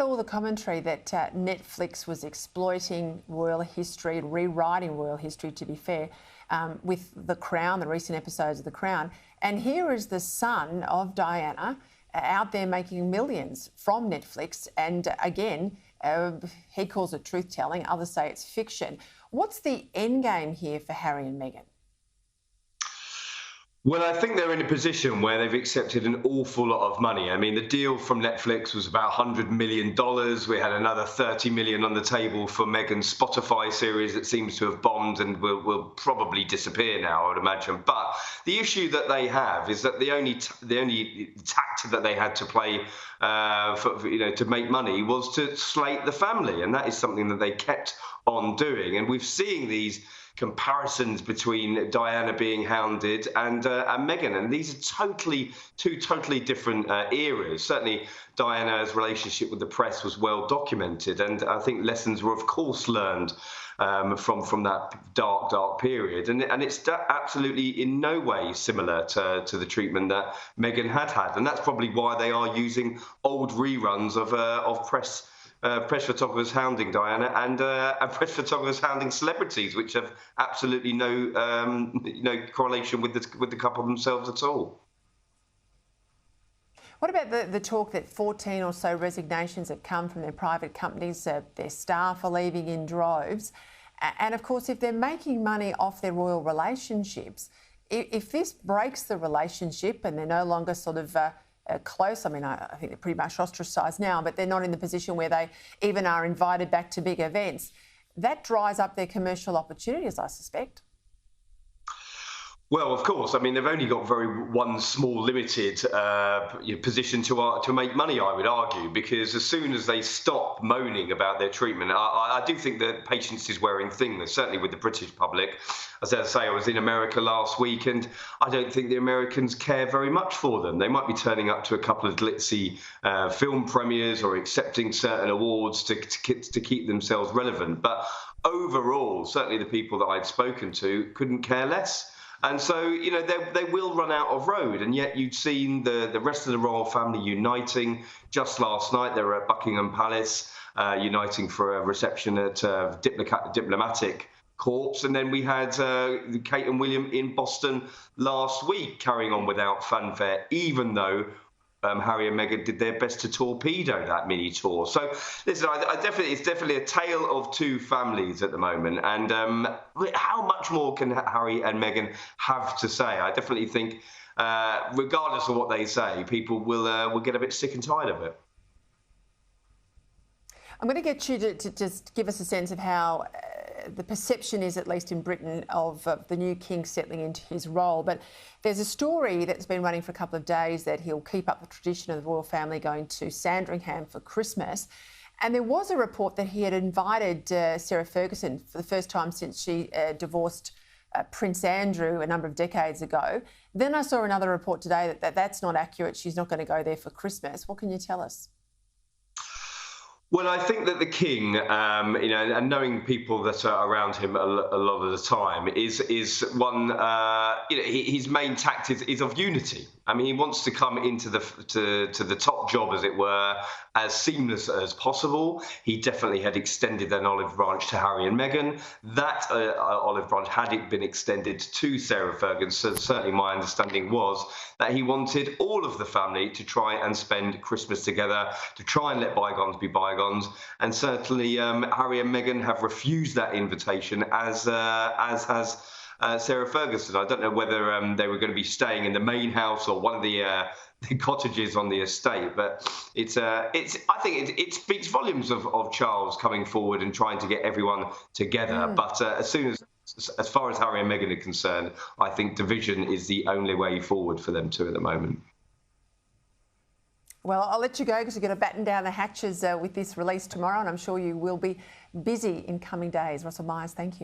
all the commentary that Netflix was exploiting royal history, rewriting royal history, to be fair, with The Crown, the recent episodes of The Crown. And here is the son of Diana out there making millions from Netflix. And again, he calls it truth-telling, others say it's fiction. What's the end game here for Harry and Meghan? Well, I think they're in a position where they've accepted an awful lot of money. I mean, the deal from Netflix was about $100 million. We had another $30 million on the table for Meghan's Spotify series that seems to have bombed and will probably disappear now, I would imagine. But the issue that they have is that the only tactic that they had to play to make money was to slate the family. And that is something that they kept on doing. And we've seen these comparisons between Diana being hounded and Meghan, and these are two totally different eras. Certainly, Diana's relationship with the press was well documented, and I think lessons were, of course, learned from that dark period. And it's absolutely in no way similar to the treatment that Meghan had, and that's probably why they are using old reruns of press photographers hounding Diana and press photographers hounding celebrities, which have absolutely no correlation with the couple themselves at all. What about the talk that 14 or so resignations have come from their private companies? Their staff are leaving in droves. And of course, if they're making money off their royal relationships, if this breaks the relationship and they're no longer sort of close. I mean, I think they're pretty much ostracised now, but they're not in the position where they even are invited back to big events. That dries up their commercial opportunities, I suspect. Well, of course. I mean, they've only got one small limited position to make money, I would argue, because as soon as they stop moaning about their treatment, I do think that patience is wearing thin, certainly with the British public. As I say, I was in America last week, and I don't think the Americans care very much for them. They might be turning up to a couple of glitzy film premieres or accepting certain awards to keep themselves relevant. But overall, certainly the people that I'd spoken to couldn't care less. And so, they will run out of road. And yet you'd seen the rest of the royal family uniting. Just last night, they were at Buckingham Palace, uniting for a reception at Diplomatic Corps. And then we had Kate and William in Boston last week, carrying on without fanfare, even though Harry and Meghan did their best to torpedo that mini tour. So, listen, it's definitely a tale of two families at the moment. And how much more can Harry and Meghan have to say? I definitely think, regardless of what they say, people will get a bit sick and tired of it. I'm going to get you to just give us a sense of how the perception is, at least in Britain, of the new king settling into his role. But there's a story that's been running for a couple of days that he'll keep up the tradition of the royal family going to Sandringham for Christmas. And there was a report that he had invited Sarah Ferguson for the first time since she divorced Prince Andrew a number of decades ago. Then I saw another report today that that's not accurate. She's not going to go there for Christmas. What can you tell us? Well, I think that the king, and knowing people that are around him a lot of the time, is one. His main tactic is of unity. I mean, he wants to come into the top job, as it were, as seamless as possible. He definitely had extended an olive branch to Harry and Meghan. That olive branch had been extended to Sarah Ferguson. So certainly, my understanding was that he wanted all of the family to try and spend Christmas together, to try and let bygones be bygones. And certainly, Harry and Meghan have refused that invitation, as has Sarah Ferguson. I don't know whether they were going to be staying in the main house or one of the cottages on the estate, but I think it speaks volumes of Charles coming forward and trying to get everyone together. But as far as Harry and Meghan are concerned, I think division is the only way forward for them two at the moment. Well, I'll let you go because you're going to batten down the hatches with this release tomorrow, and I'm sure you will be busy in coming days. Russell Myers, thank you.